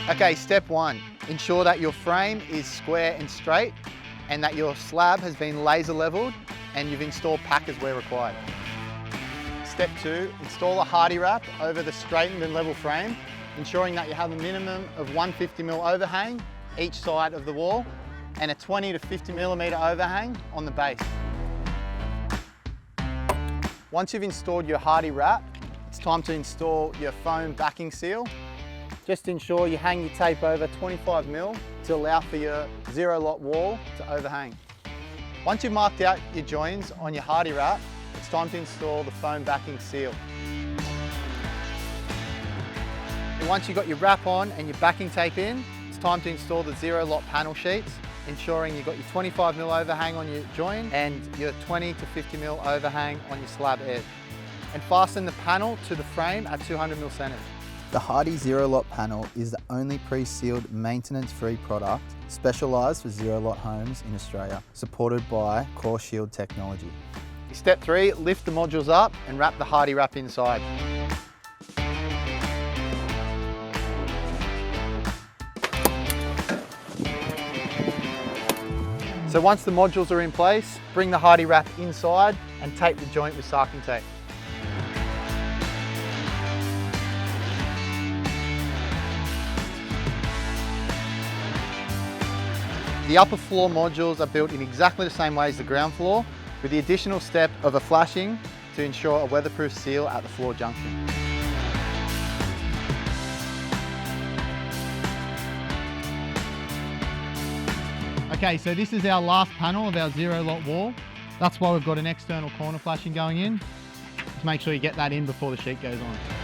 Okay, step one, ensure that your frame is square and straight and that your slab has been laser leveled and you've installed packers where required. Step two, install a Hardie wrap over the straightened and level frame, ensuring that you have a minimum of 150mm overhang each side of the wall and a 20 to 50mm overhang on the base. Once you've installed your Hardie wrap, it's time to install your foam backing seal. Just ensure you hang your tape over 25mm to allow for your ZEROLOT wall to overhang. Once you've marked out your joins on your Hardie wrap, it's time to install the foam backing seal. And once you've got your wrap on and your backing tape in, it's time to install the ZEROLOT panel sheets, ensuring you've got your 25mm overhang on your join and your 20 to 50mm overhang on your slab edge. And fasten the panel to the frame at 200mm centers. The Hardie ZEROLOT panel is the only pre-sealed maintenance-free product specialised for ZEROLOT homes in Australia, supported by Core Shield technology. Step three, lift the modules up and wrap the Hardie wrap inside. So once the modules are in place, bring the Hardie wrap inside and tape the joint with sarking tape. The upper floor modules are built in exactly the same way as the ground floor, with the additional step of a flashing to ensure a weatherproof seal at the floor junction. Okay, so this is our last panel of our ZEROLOT wall. That's why we've got an external corner flashing going in. Just make sure you get that in before the sheet goes on.